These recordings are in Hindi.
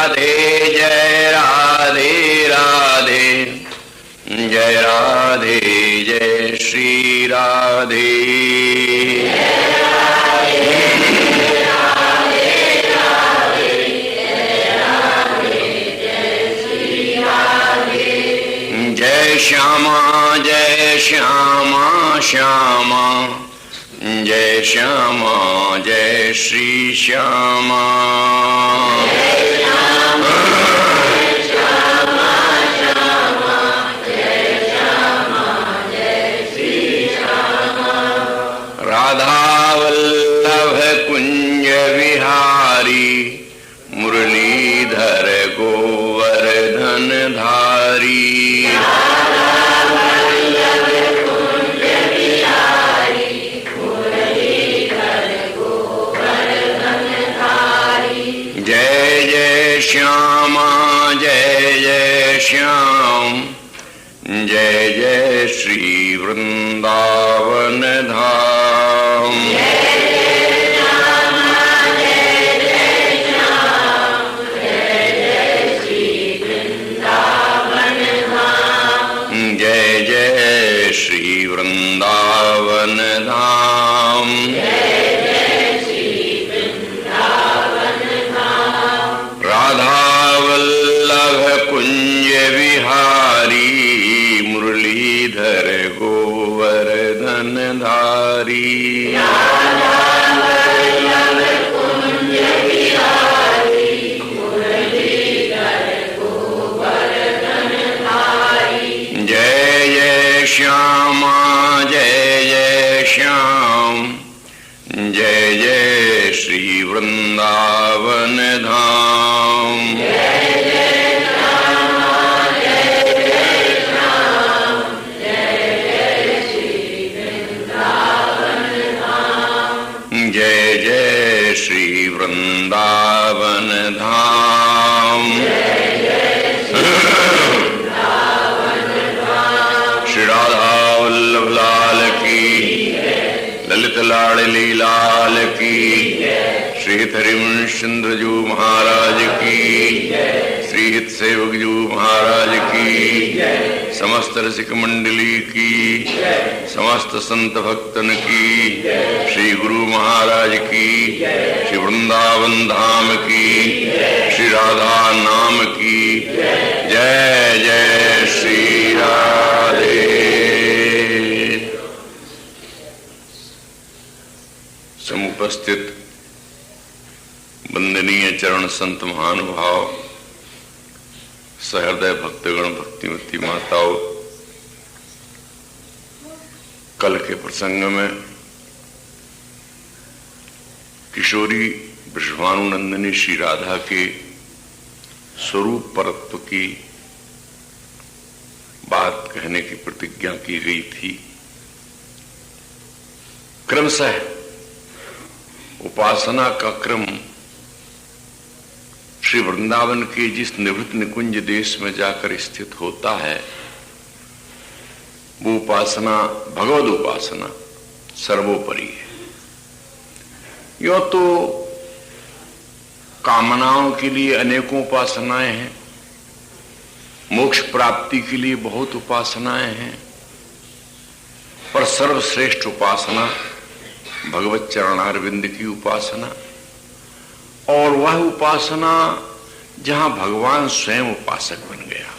राधे जय राधे राधे, जय राधे जय श्री राधे। जय श्यामा जय श्यामा श्यामा, जय श्यामा जय श्री श्यामा। राधा वल्लभ कुंज विहारी, मुरलीधर गोवर्धन धारी। जय जय श्यामा जय जय श्याम, जय जय श्री वृंदावन धाम। जय जय श्री वृंदावन धाम। राधा वल्लभ कुंज विहारी, मुरलीधर गोवर्धन धारी। जय जय श्यामा जय जय श्याम, जय जय श्री वृंदावन धाम। जय जय श्री वृंदावन धाम। श्री राधा वल्लभ लाल की, ललित लाडली लाल की, श्री हरिवंश जू महाराज की, श्री हित सेवक जू महाराज की, समस्त रसिक मंडली की, समस्त संत भक्तन की, श्री गुरु महाराज की, श्री वृंदावन धाम की, श्री राधा नाम की। जय जय श्री राधे। समुपस्थित वंदनीय चरण संत महानुभाव, सहृदय भक्तगण, भक्तिमती माताओं, कल के प्रसंग में किशोरी वृषभानुनंदिनी श्री राधा के स्वरूप परत्व की बात कहने की प्रतिज्ञा की गई थी। क्रमशः उपासना का क्रम श्री वृंदावन के जिस निवृत्त निकुंज देश में जाकर स्थित होता है, वो उपासना भगवद उपासना सर्वोपरि है। यो तो कामनाओं के लिए अनेकों उपासनाएं हैं, मोक्ष प्राप्ति के लिए बहुत उपासनाएं हैं, पर सर्वश्रेष्ठ उपासना भगवत चरणारविंद की उपासना, और वह उपासना जहां भगवान स्वयं उपासक बन गया।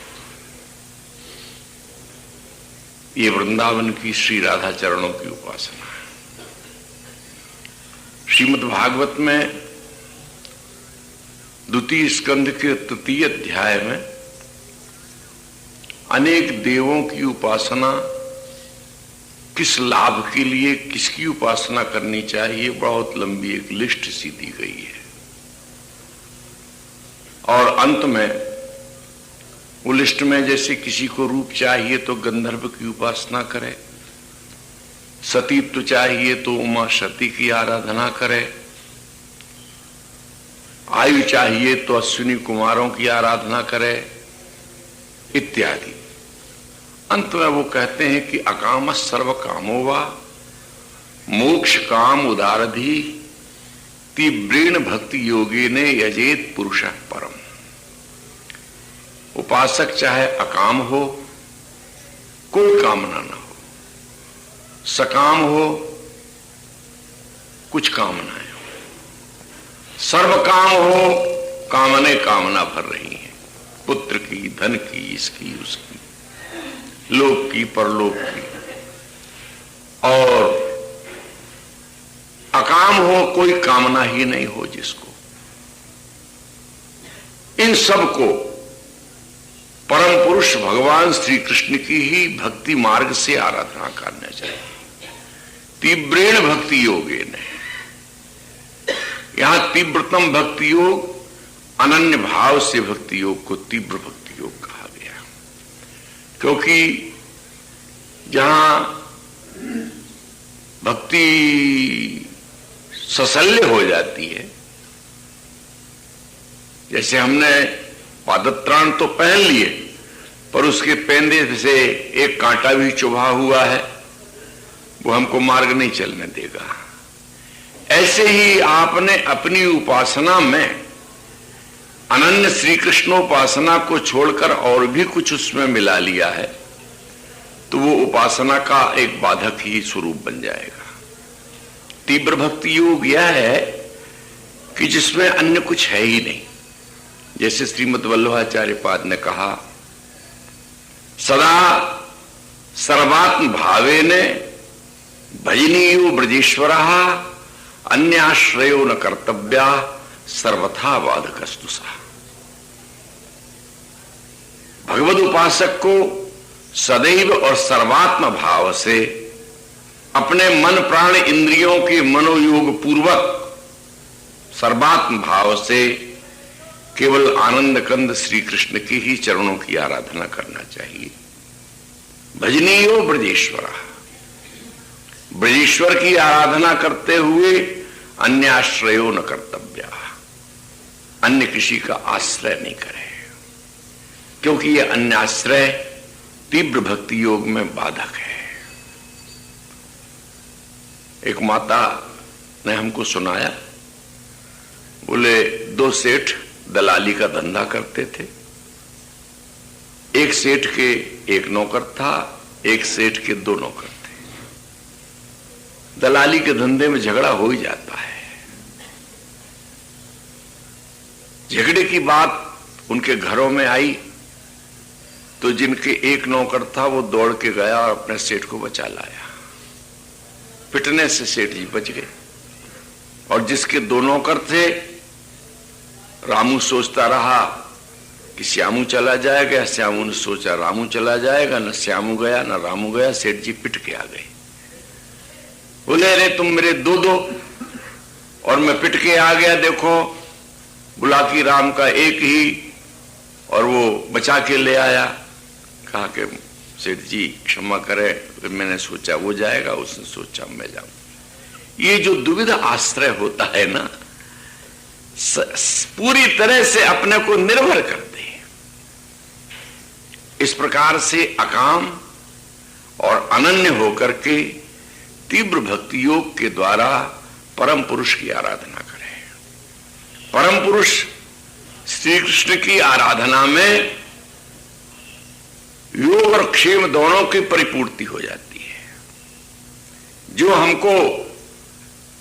ये वृंदावन की श्री राधा चरणों की उपासना है। श्रीमद् भागवत में द्वितीय स्कंध के तृतीय अध्याय में अनेक देवों की उपासना, किस लाभ के लिए किसकी उपासना करनी चाहिए, बहुत लंबी एक लिस्ट सी दी गई है। और अंत में वो लिस्ट में जैसे किसी को रूप चाहिए तो गंधर्व की उपासना करे, सतीत्व चाहिए तो उमा सती की आराधना करे, आयु चाहिए तो अश्विनी कुमारों की आराधना करे इत्यादि। अंत में वो कहते हैं कि अकाम सर्व कामो वा मोक्ष काम उदारधि तीव्रेण भक्ति योगे ने यजेत पुरुषः परम। उपासक चाहे अकाम हो, कोई कामना ना हो, सकाम हो, कुछ कामनाएं हो, सर्व काम हो, कामने कामना भर रही हैं, पुत्र की, धन की, इसकी उसकी, लोक की, परलोक की। और अकाम हो, कोई कामना ही नहीं हो जिसको। इन सब को परम पुरुष भगवान श्री कृष्ण की ही भक्ति मार्ग से आराधना करना चाहिए। तीव्रेण भक्ति योगेन, यहां तीव्रतम भक्ति योग, अनन्य भाव से भक्ति योग को तीव्र भक्ति योग कहा गया। क्योंकि जहां भक्ति सशल्य हो जाती है, जैसे हमने पादत्राण तो पहन लिए पर उसके पेंदे से एक कांटा भी चुभा हुआ है, वो हमको मार्ग नहीं चलने देगा। ऐसे ही आपने अपनी उपासना में अनन्य श्री कृष्णोपासना को छोड़कर और भी कुछ उसमें मिला लिया है, तो वो उपासना का एक बाधक ही स्वरूप बन जाएगा। तीव्र भक्ति योग यह है कि जिसमें अन्य कुछ है ही नहीं। जैसे श्रीमद् वल्लभाचार्य पाद ने कहा, सदा सर्वात्म भावेन भजनीयो ब्रजेश्वरः अन्याश्रयो न कर्तव्या सर्वथा बाधकस्तु सा। भगवद उपासक को सदैव और सर्वात्म भाव से अपने मन प्राण इंद्रियों के मनोयोग पूर्वक सर्वात्म भाव से केवल आनंद कंद श्री कृष्ण के ही चरणों की आराधना करना चाहिए। भजनीयो ब्रजेश्वर, ब्रजेश्वर की आराधना करते हुए अन्य आश्रयो न कर्तव्या, अन्य किसी का आश्रय नहीं करे, क्योंकि यह अन्य आश्रय तीव्र भक्ति योग में बाधक है। एक माता ने हमको सुनाया, बोले दो सेठ दलाली का धंधा करते थे। एक सेठ के एक नौकर था, एक सेठ के दो नौकर थे। दलाली के धंधे में झगड़ा हो ही जाता है। झगड़े की बात उनके घरों में आई तो जिनके एक नौकर था वो दौड़ के गया और अपने सेठ को बचा लाया। पिटने से सेठ जी बच गए। और जिसके दो नौकर थे, रामू सोचता रहा कि श्यामू चला जाएगा, श्यामू ने सोचा रामू चला जाएगा, न श्यामू गया न रामू गया, सेठ जी पिट के आ गए। बोले अरे तुम मेरे दो दो और मैं पिट के आ गया, देखो बुलाकी राम का एक ही, और वो बचा के ले आया। कहा कि सेठ जी क्षमा करें, मैंने सोचा वो जाएगा, उसने सोचा मैं जाऊं। ये जो दुविधा आश्रय होता है ना, पूरी तरह से अपने को निर्भर कर दे। इस प्रकार से अकाम और अनन्य होकर के तीव्र भक्ति योग के द्वारा परम पुरुष की आराधना करें। परम पुरुष श्री कृष्ण की आराधना में योग और क्षेम दोनों की परिपूर्ति हो जाती है। जो हमको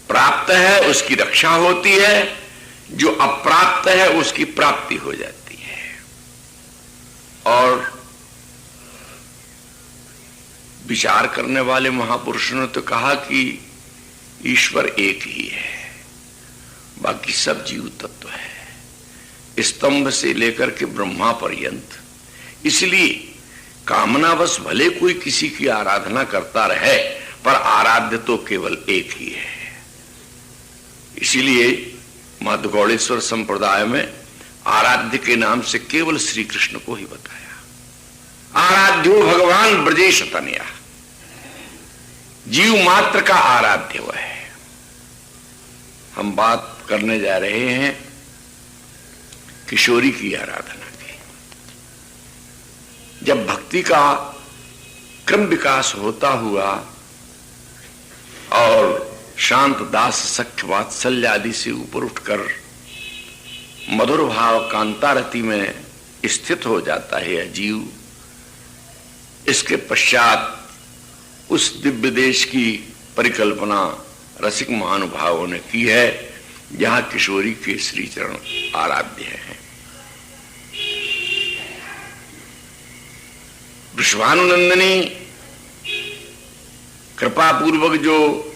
प्राप्त है उसकी रक्षा होती है, जो अप्राप्त है उसकी प्राप्ति हो जाती है। और विचार करने वाले महापुरुषों ने तो कहा कि ईश्वर एक ही है, बाकी सब जीव तत्व है, स्तंभ से लेकर के ब्रह्मा पर्यंत। इसलिए कामनावश भले कोई किसी की आराधना करता रहे, पर आराध्य तो केवल एक ही है। इसीलिए मध्वगौड़ेश्वर संप्रदाय में आराध्य के नाम से केवल श्री कृष्ण को ही बताया। आराध्यो भगवान ब्रजेश तनया, जीव मात्र का आराध्य वह है। हम बात करने जा रहे हैं किशोरी की आराधना की। जब भक्ति का क्रम विकास होता हुआ और शांत दास सख्य वात्सल्य आदि से ऊपर उठकर मधुर भाव कांतारति में स्थित हो जाता है यह जीव। इसके पश्चात उस दिव्य देश की परिकल्पना रसिक महानुभावों ने की है जहां किशोरी के श्री चरण आराध्य हैं। वृषभानुनंदिनी कृपा पूर्वक जो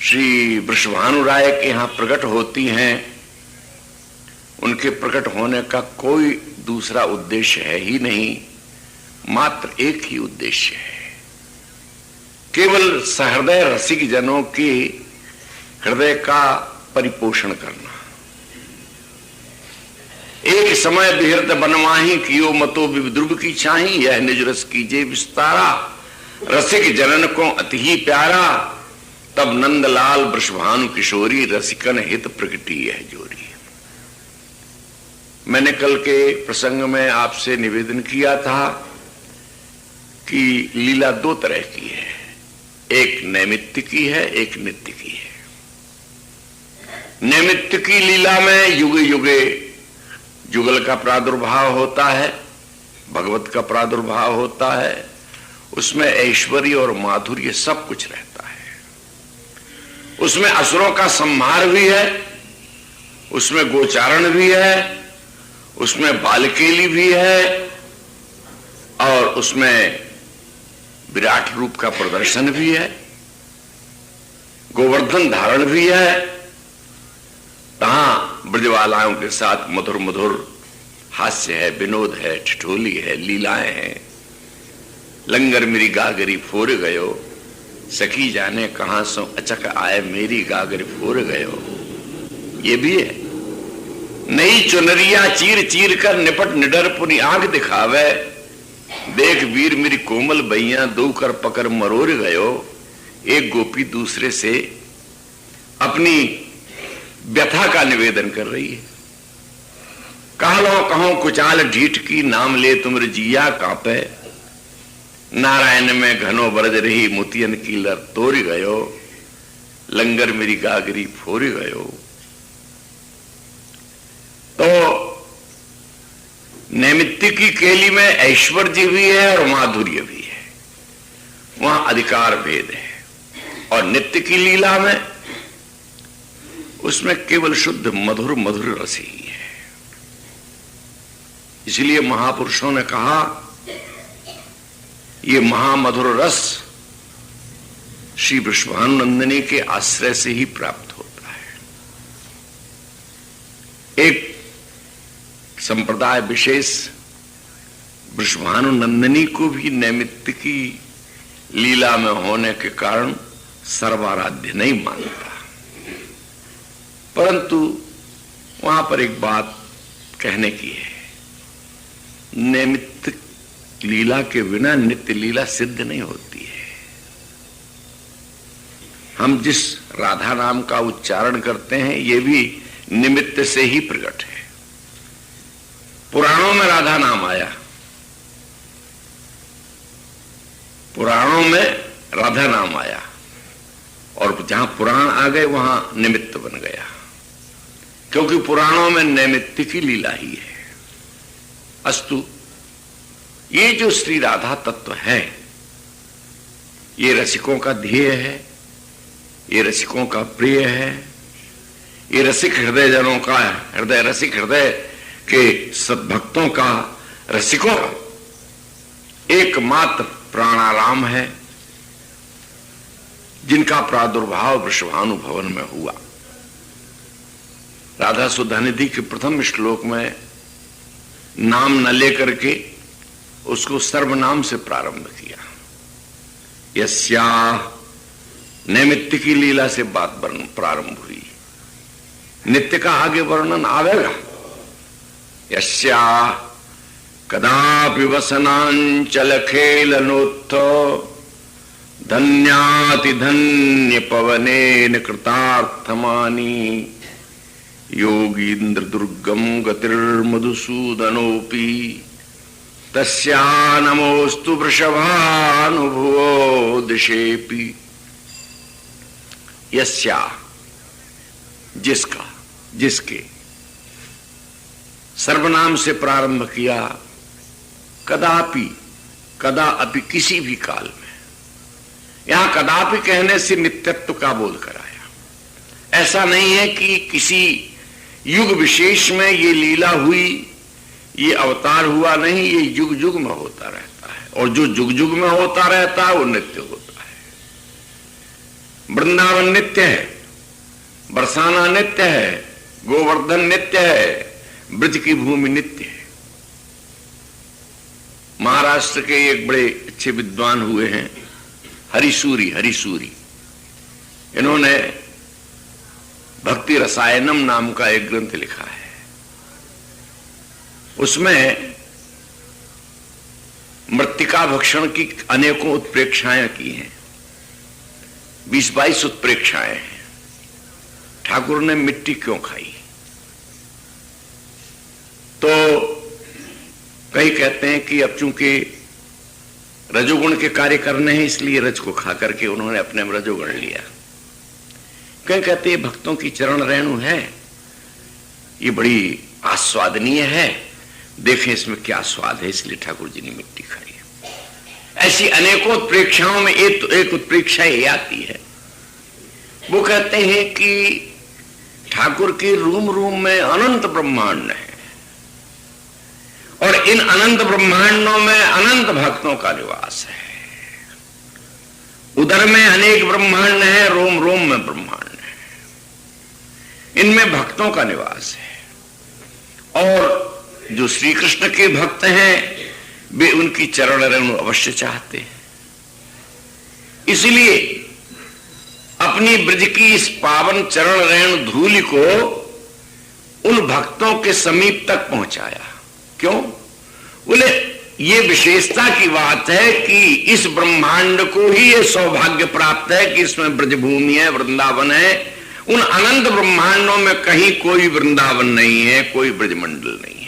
श्री वृषभानु राय के यहां प्रकट होती हैं, उनके प्रकट होने का कोई दूसरा उद्देश्य है ही नहीं, मात्र एक ही उद्देश्य है, केवल सहृदय रसिक जनों के हृदय का परिपोषण करना। एक समय बिहरत बनवाही कियो मतो विद्रुव की छाही, यह निज रस कीजे विस्तारा, रसिक जनन को अति ही प्यारा, तब नंदलाल वृषभानु किशोरी, रसिकन हित प्रगटी यह जोरी। मैंने कल के प्रसंग में आपसे निवेदन किया था कि लीला दो तरह की है, एक नैमित्तिक की है, एक नित्य की है। नैमित्तिक की लीला में युगे युगे जुगल का प्रादुर्भाव होता है, भगवत का प्रादुर्भाव होता है, उसमें ऐश्वर्य और माधुर्य सब कुछ रहता है, उसमें असुरों का संहार भी है, उसमें गोचारण भी है, उसमें बालकेली भी है, और उसमें विराट रूप का प्रदर्शन भी है, गोवर्धन धारण भी है, तहां ब्रजवालाओं के साथ मधुर मधुर हास्य है, विनोद है, ठिठोली है, लीलाएं हैं। लंगर मेरी गागरी फोर गयो, सखी जाने कहां सो अचक आए मेरी गागरी फोर गयो, ये भी है। नई चुनरिया चीर चीर कर निपट निडर पुनी आंख दिखावे, देख वीर मेरी कोमल बैया दो कर पकड़ मरोर गयो। एक गोपी दूसरे से अपनी व्यथा का निवेदन कर रही है। कह लो कहो कुचाल ढीठ की, नाम ले तुमरे जिया कांपे, नारायण में घनो बरज रही मोतियन की लर तोड़ गयो, लंगर मेरी गागरी फोर गयो। तो नैमित्तिक की केली में ऐश्वर्य भी है और माधुर्य भी है, वहां अधिकार भेद है। और नित्य की लीला में उसमें केवल शुद्ध मधुर मधुर रस ही है। इसलिए महापुरुषों ने कहा ये महामधुर रस श्री वृषभानुनंदिनी के आश्रय से ही प्राप्त होता है। एक संप्रदाय विशेष वृषभानुनंदिनी को भी नैमित्तिकी लीला में होने के कारण सर्वाराध्य नहीं मानता, परंतु वहां पर एक बात कहने की है, नैमित्तिक लीला के बिना नित्य लीला सिद्ध नहीं होती है। हम जिस राधा नाम का उच्चारण करते हैं ये भी निमित्त से ही प्रकट है। पुराणों में राधा नाम आया, पुराणों में राधा नाम आया, और जहां पुराण आ गए वहां निमित्त बन गया, क्योंकि पुराणों में नैमित्तिक की लीला ही है। अस्तु, ये जो श्री राधा तत्व है ये रसिकों का ध्येय है, ये रसिकों का प्रिय है, ये रसिक हृदय जनों का हृदय, रसिक हृदय के सद्भक्तों का, रसिकों का एकमात्र प्राणाराम है, जिनका प्रादुर्भाव वृषभानु भवन में हुआ। राधा सुधानिधि के प्रथम श्लोक में नाम न लेकर के उसको सर्वनाम से प्रारंभ किया। यस्या नैमित्त की लीला से बात प्रारंभ हुई, नित्य का आगे वर्णन आवेगा। यस्या कदापि वसनांचल खेलनोत्थ, धन्याति धन्य पवनेन कृतार्थमानी, योगीन्द्र दुर्गम गतिर्मधुसूदनोपि, तस्या नमोस्तु वृषभानुभुवो दिशेपि। यस्या जिसका, जिसके, सर्वनाम से प्रारंभ किया, कदापि, कदा अपि, किसी भी काल में। यहां कदापि कहने से नित्यत्व का बोध कराया। ऐसा नहीं है कि किसी युग विशेष में ये लीला हुई, ये अवतार हुआ, नहीं, ये युग युग में होता रहता है, और जो युग युग में होता रहता है वो नित्य होता है। वृंदावन नित्य है, बरसाना नित्य है, गोवर्धन नित्य है, ब्रज की भूमि नित्य है। महाराष्ट्र के एक बड़े अच्छे विद्वान हुए हैं, हरिसूरी, इन्होंने भक्ति रसायनम नाम का एक ग्रंथ लिखा है। उसमें मृत्तिका भक्षण की अनेकों उत्प्रेक्षाएं की हैं, 20-22 उत्प्रेक्षाएं हैं। ठाकुर ने मिट्टी क्यों खाई? तो कई कहते हैं कि अब चूंकि रजोगुण के कार्य करने हैं इसलिए रज को खा करके उन्होंने अपने में रजोगुण लिया। कई कहते हैं भक्तों की चरण रेणु है, ये बड़ी आस्वादनीय है, देखें इसमें क्या स्वाद है, इसलिए ठाकुर जी ने मिट्टी खाई है। ऐसी अनेकों उत्प्रेक्षाओं में एक उत्प्रेक्षा ये आती है, वो कहते हैं कि ठाकुर के रूम रूम में अनंत ब्रह्मांड है, और इन अनंत ब्रह्मांडों में अनंत भक्तों का निवास है। उधर में अनेक ब्रह्मांड है, रोम रोम में ब्रह्मांड है, इनमें भक्तों का निवास है। और जो श्री कृष्ण के भक्त हैं वे उनकी चरण रेणु अवश्य चाहते हैं। इसलिए अपनी ब्रज की इस पावन चरण रेणु धूलि को उन भक्तों के समीप तक पहुंचाया। क्यों? बोले ये विशेषता की बात है कि इस ब्रह्मांड को ही ये सौभाग्य प्राप्त है कि इसमें ब्रजभूमि है, वृंदावन है। उन अनंत ब्रह्मांडों में कहीं कोई वृंदावन नहीं है, कोई ब्रजमंडल नहीं है।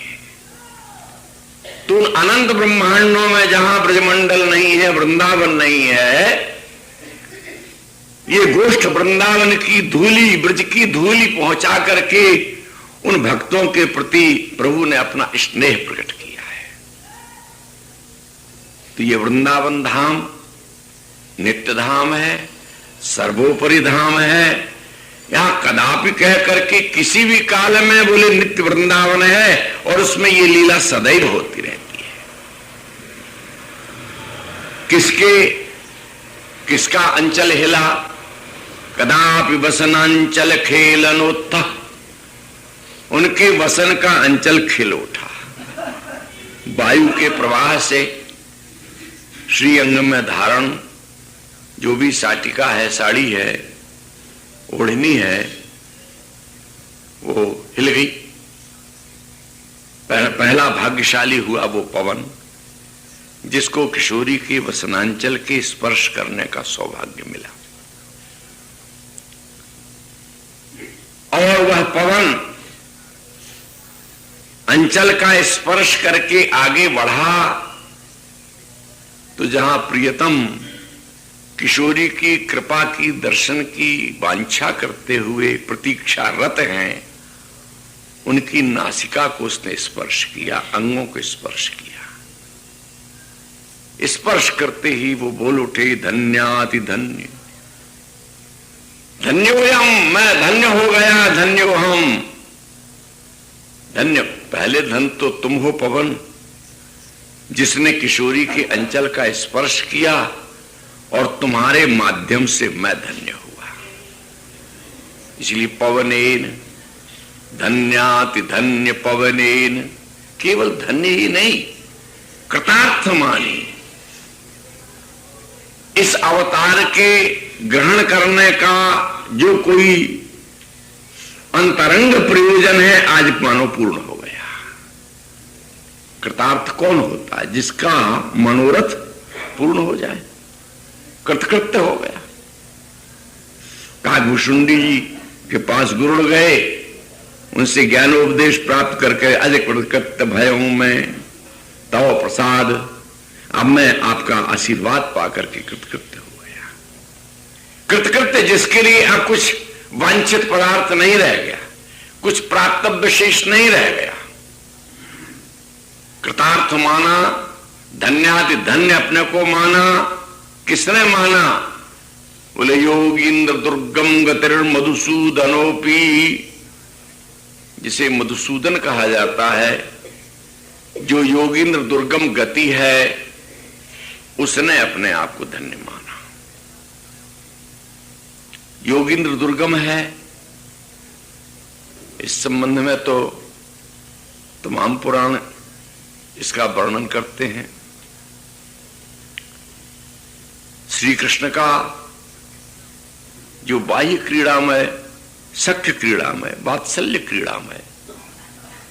तो उन अनंत ब्रह्मांडों में जहां ब्रजमंडल नहीं है, वृंदावन नहीं है, ये गोष्ठ वृंदावन की धूली, ब्रज की धूली पहुंचा करके उन भक्तों के प्रति प्रभु ने अपना स्नेह प्रकट किया है। तो ये वृंदावन धाम नित्य धाम है, सर्वोपरि धाम है। यहां कदापि कह करके किसी भी काल में बोले नित्य वृंदावन है, और उसमें ये लीला सदैव होती रहती है। किसका अंचल हिला? कदापि वसनांचल खेलनोत्थ, उनके वसन का अंचल खिल उठा। वायु के प्रवाह से श्री अंग में धारण जो भी साटिका है, साड़ी है, ओढ़नी है, वो हिल गई। पहला भाग्यशाली हुआ वो पवन जिसको किशोरी के वसनांचल के स्पर्श करने का सौभाग्य मिला। और वह पवन अंचल का स्पर्श करके आगे बढ़ा तो जहां प्रियतम किशोरी की कृपा की दर्शन की वांछा करते हुए प्रतीक्षारत हैं, उनकी नासिका को उसने स्पर्श किया, अंगों को स्पर्श किया। स्पर्श करते ही वो बोल उठे, धन्याति धन्य, धन्योयम, मैं धन्य हो गया, धन्यो हम। धन्य, पहले धन तो तुम हो पवन, जिसने किशोरी के अंचल का स्पर्श किया, और तुम्हारे माध्यम से मैं धन्य हुआ। इसलिए पवनेन, धन्याति धन्य पवनेन, केवल धन्य ही नहीं, कृतार्थ मानी। इस अवतार के ग्रहण करने का जो कोई अंतरंग प्रयोजन है आज मानो पूर्ण हो गया। कृतार्थ कौन होता है? जिसका मनोरथ पूर्ण हो जाए, कृतकृत्य हो गया। काकभूषुंडी जी के पास गुरुड़ गए, उनसे ज्ञानोपदेश प्राप्त करके अधिक कृतकृत्य भय हूं मैं, तव प्रसाद, अब मैं आपका आशीर्वाद पाकर के कृतकृत्य हो गया। कृतकृत्य जिसके लिए अब कुछ वांछित पदार्थ नहीं रह गया, कुछ प्राप्तव्य शेष नहीं रह गया, कृतार्थ माना, धन्याति धन्य अपने को माना। किसने माना? बोले योगींद्र दुर्गम गतिर मधुसूदनोपी, जिसे मधुसूदन कहा जाता है, जो योगींद्र दुर्गम गति है, उसने अपने आप को धन्य माना। योगींद्र दुर्गम है, इस संबंध में तो तमाम पुराण इसका वर्णन करते हैं। श्री कृष्ण का जो बाह्य क्रीड़ामय, सख्य क्रीड़ामय, वात्सल्य क्रीड़ामय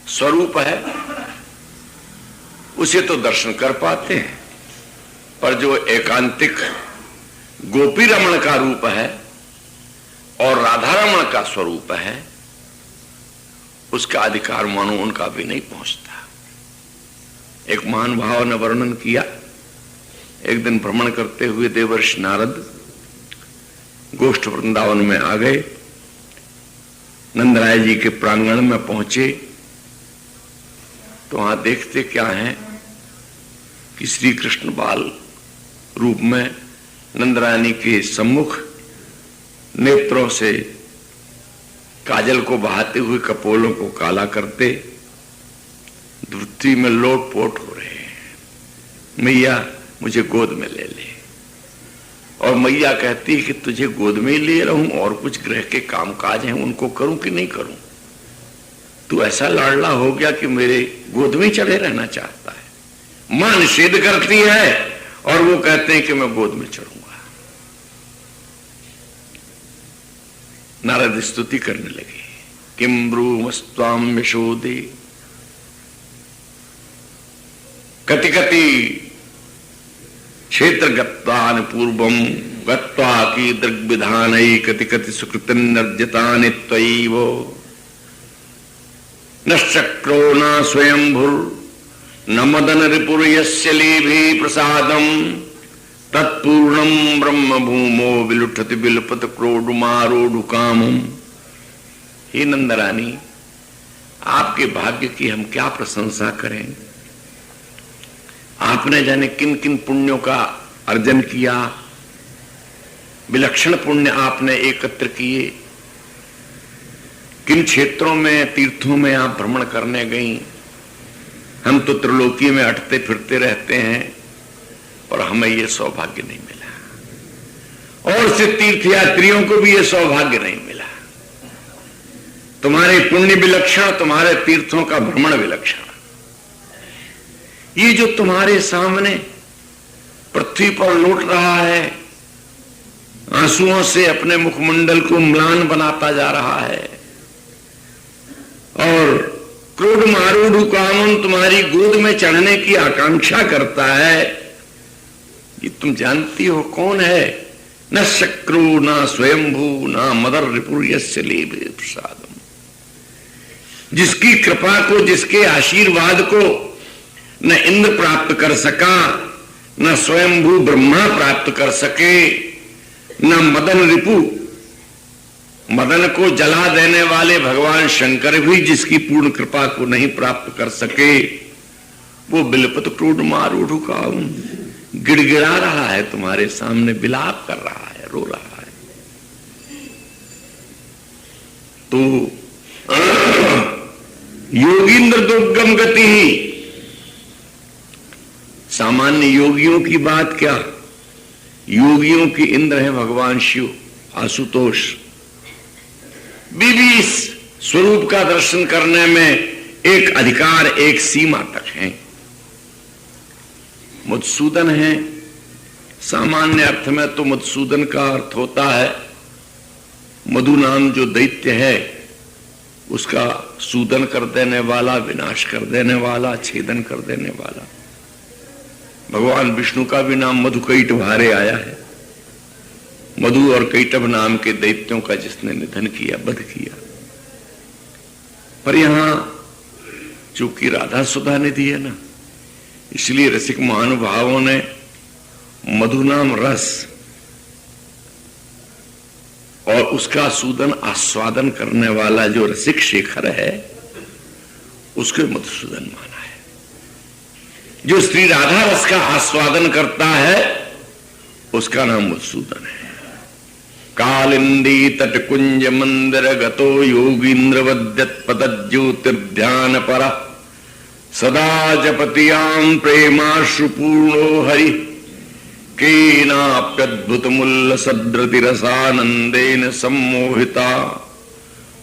स्वरूप है, उसे तो दर्शन कर पाते हैं, पर जो एकांतिक गोपी रमण का रूप है और राधा रमण का स्वरूप है, उसका अधिकार मानो उनका भी नहीं पहुंचता। एक महानुभाव ने वर्णन किया, एक दिन भ्रमण करते हुए देवर्षि नारद गोष्ठ वृंदावन में आ गए, नंदराय जी के प्रांगण में पहुंचे तो वहां देखते क्या है कि श्री कृष्ण बाल रूप में नंदरानी के सम्मुख नेत्रों से काजल को बहाते हुए कपोलों को काला करते धरती में लोटपोट हो रहे हैं। मैया मुझे गोद में ले ले। और मैया कहती है कि तुझे गोद में ही ले रहूं और कुछ ग्रह के कामकाज हैं उनको करूं कि नहीं करूं? तू ऐसा लाडला हो गया कि मेरे गोद में चढ़े रहना चाहता है। मां निषेध करती है और वो कहते हैं कि मैं गोद में चढ़ूंगा। नारद स्तुति करने लगे, किम ब्रूमस्त्वाम यशोदे कति कति क्षेत्र गत्वान पूर्वम गत्वा की दृग्विधान कति कति सुकृतन्नर्जितानि त्वयैव न शक्रो न स्वयंभुर न मदन रिपुर यस्य लेभे प्रसादम तत्पूर्णम ब्रह्म भूमो विलुठति विलपत क्रोडुमारोढ़ कामम। हे नंदरानी, आपके भाग्य की हम क्या प्रशंसा करें। आपने जाने किन किन पुण्यों का अर्जन किया, विलक्षण पुण्य आपने एकत्र किए, किन क्षेत्रों में तीर्थों में आप भ्रमण करने गई। हम तो त्रिलोकी में अटते फिरते रहते हैं, पर हमें यह सौभाग्य नहीं मिला और से तीर्थयात्रियों को भी यह सौभाग्य नहीं मिला। तुम्हारे पुण्य विलक्षण, तुम्हारे तीर्थों का भ्रमण विलक्षण। ये जो तुम्हारे सामने पृथ्वी पर लौट रहा है, आंसुओं से अपने मुखमंडल को म्लान बनाता जा रहा है और क्रोध मारूढ़ कामन तुम्हारी गोद में चढ़ने की आकांक्षा करता है, ये तुम जानती हो कौन है? न शक्रो न स्वयंभू न मदर रिपुर यस्य लेभे प्रसादम। जिसकी कृपा को, जिसके आशीर्वाद को न इंद्र प्राप्त कर सका, न स्वयंभू ब्रह्मा प्राप्त कर सके, न मदन रिपु, मदन को जला देने वाले भगवान शंकर भी जिसकी पूर्ण कृपा को नहीं प्राप्त कर सके, वो बिलपत क्रोध मारूढ़ का गिड़गिड़ा रहा है, तुम्हारे सामने विलाप कर रहा है, रो रहा है। तो योगींद्र दुर्गम गति ही, सामान्य योगियों की बात क्या, योगियों की इंद्र है भगवान शिव, आशुतोष। भी स्वरूप का दर्शन करने में एक अधिकार, एक सीमा तक है। मधुसूदन है, सामान्य अर्थ में तो मधुसूदन का अर्थ होता है मधु नाम जो दैत्य है उसका सूदन कर देने वाला, विनाश कर देने वाला, छेदन कर देने वाला। भगवान विष्णु का भी नाम मधुकैटभारे आया है, मधु और कैटभ नाम के दैत्यों का जिसने निधन किया, वध किया। पर यहां चूंकि राधा सुधा निधि है ना, इसलिए रसिक महानुभावों ने मधु नाम रस और उसका सूदन आस्वादन करने वाला जो रसिक शेखर है उसको मधुसूदन माना है। जो श्री राधा रस का आस्वादन करता है उसका नाम मधुसूदन है। कालिंदी तटकुंज मंदिर गतो योगींद्र वद्यत पतज्योतिर्ध्यान पर सदा जपतियां प्रेमाश्रुपूर्णो हरि केनाप्यद्भुत मुल्ल सद्रति रसानंदेन सम्मोहिता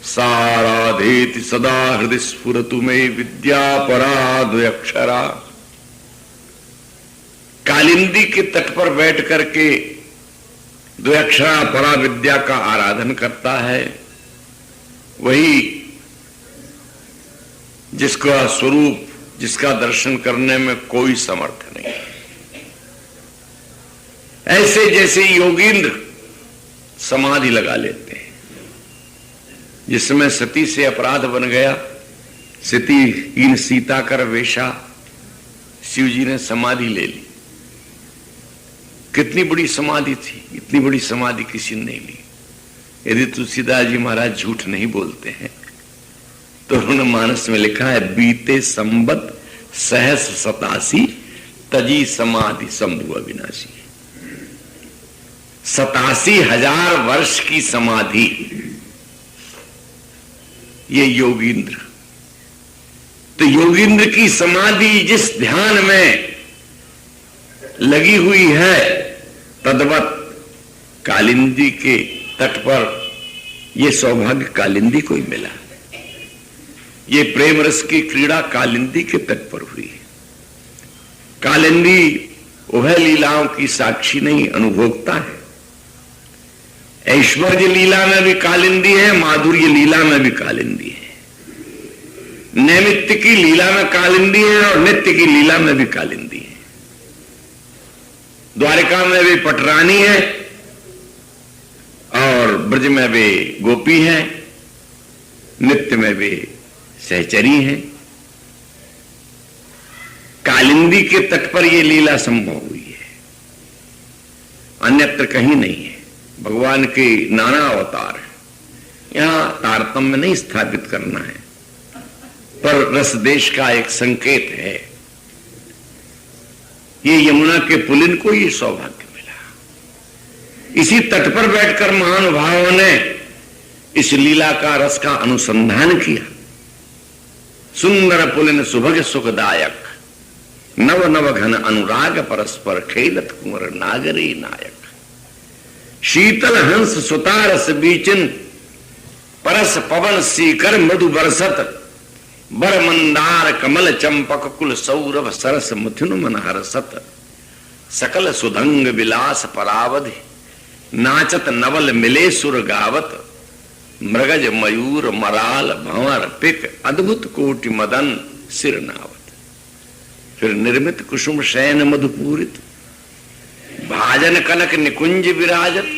साराधेति सदा हृदय स्फुरतु मे विद्या पराद्वयक्षरा। कालिंदी के तट पर बैठ करके द्वयक्षरा परा विद्या का आराधन करता है, वही जिसका स्वरूप, जिसका दर्शन करने में कोई समर्थ नहीं। ऐसे जैसे योगींद्र समाधि लगा लेते हैं, जिसमें सती से अपराध बन गया, सतीहीन सीता कर वेशा, शिव जी ने समाधि ले ली। कितनी बड़ी समाधि थी, इतनी बड़ी समाधि किसी ने नहीं ली। यदि तुलसीदास जी महाराज झूठ नहीं बोलते हैं तो उन्होंने मानस में लिखा है, बीते संबत सहस 87 तजी समाधि शंभु अविनाशी। 87,000 वर्ष की समाधि ये योगींद्र। तो योगींद्र की समाधि जिस ध्यान में लगी हुई है, तद्वत कालिंदी के तट पर यह सौभाग्य कालिंदी को ही मिला। ये प्रेम रस की क्रीड़ा कालिंदी के तट पर हुई। कालिंदी उभय लीलाओं की साक्षी नहीं, अनुभोक्ता है। ऐश्वर्य लीला में भी कालिंदी है, माधुर्य लीला में भी कालिंदी है। नैमित्य की लीला में कालिंदी है और नित्य की लीला में भी कालिंदी है। द्वारिका में भी पटरानी है और ब्रज में भी गोपी है, नित्य में भी सहचरी है। कालिंदी के तट पर यह लीला संभव हुई है, अन्यत्र कहीं नहीं है। भगवान के नाना अवतार है, यहां तारतम्य नहीं स्थापित करना है, पर रस देश का एक संकेत है। ये यमुना के पुलिन को ये सौभाग्य मिला। इसी तट पर बैठकर महानुभावों ने इस लीला का रस का अनुसंधान किया। सुंदर पुलिन सुभग सुखदायक, नव नव घन अनुराग परस्पर खेलत कुंवर नागरी नायक। शीतल हंस सुतारस बीचिन परस पवन सीकर मधु बरसत। बर मंदार कमल चंपक कुल सौरभ सरस मथुन मन हरसत। सकल सुधंग विलास परावधि नाचत नवल मिले सुर गावत। मृगज मयूर मराल भंवर पिक अद्भुत कोटि मदन सिर नावत। फिर निर्मित कुसुम शयन मधुपूरित भाजन कनक निकुंज विराजत।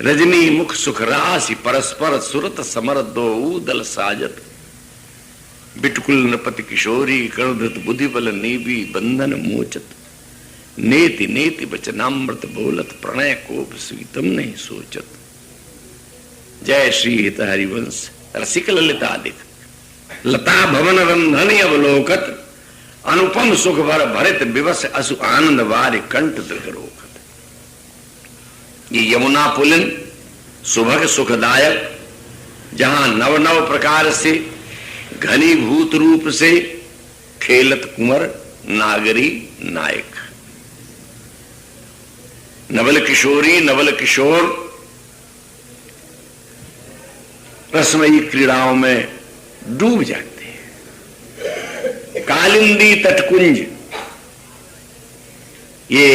रजनी मुख सुख राशि परस्पर सुरत समर दो दल साजत। बिटकुल नपति किशोरी करुधत बुद्धि बल नीबी बंधन मोचत। नेति नेति वचनामृत बोलत प्रणय कोप स्वीतम नहीं सोचत। जय श्री हित हरिवंश रसिक ललितादिक लता भवन रंधन अवलोकत। अनुपम सुख भर भरित विवश असु आनंद वारि कंठ दृढ़ रोकत। ये यमुना पुलिन सुभग सुखदायक, जहां नव नव प्रकार से घनीभूत रूप से खेलत कुंवर नागरी नायक। नवल किशोरी नवल किशोर रसमयी क्रीड़ाओं में डूब जाते हैं। कालिंदी तटकुंज, ये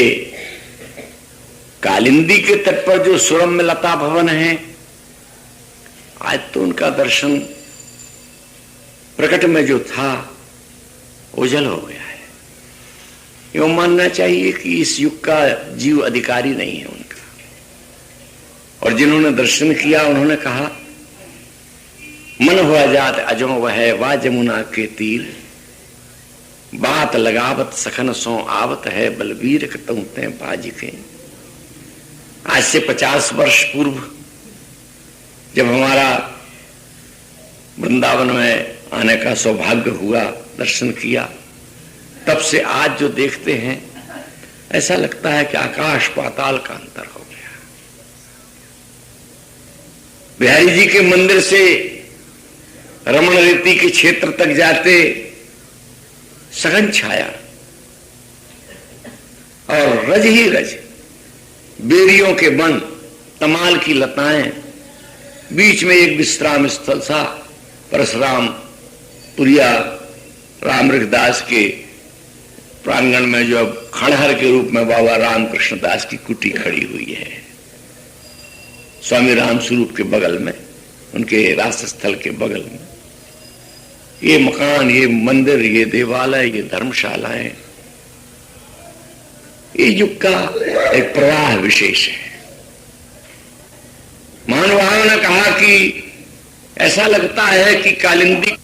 कालिंदी के तट पर जो सुरम्य लता भवन है, आज तो उनका दर्शन प्रकट में जो था ओझल हो गया है। यूं मानना चाहिए कि इस युग का जीव अधिकारी नहीं है उनका। और जिन्होंने दर्शन किया उन्होंने कहा, मन हुआ जात अजो वह वा जमुना के तीर। बात लगावत सखन सो आवत है बलबीर कतौते बाज के। आज से 50 वर्ष पूर्व जब हमारा वृंदावन में आने का सौभाग्य हुआ, दर्शन किया, तब से आज जो देखते हैं ऐसा लगता है कि आकाश पाताल का अंतर हो गया। बिहारी जी के मंदिर से रमण रेती के क्षेत्र तक जाते सघन छाया और रज ही रज, बेरियों के वन, तमाल की लताएं, बीच में एक विश्राम स्थल था, परशुराम पुरिया रामकृष्णदास के प्रांगण में जो अब खंडहर के रूप में बाबा रामकृष्ण दास की कुटी खड़ी हुई है, स्वामी राम स्वरूप के बगल में, उनके रास स्थल के बगल में ये मकान, ये मंदिर, ये देवालय, ये धर्मशालाएं, ये युग का एक प्रवाह विशेष है। महानुभावों ने कहा कि ऐसा लगता है कि कालिंदी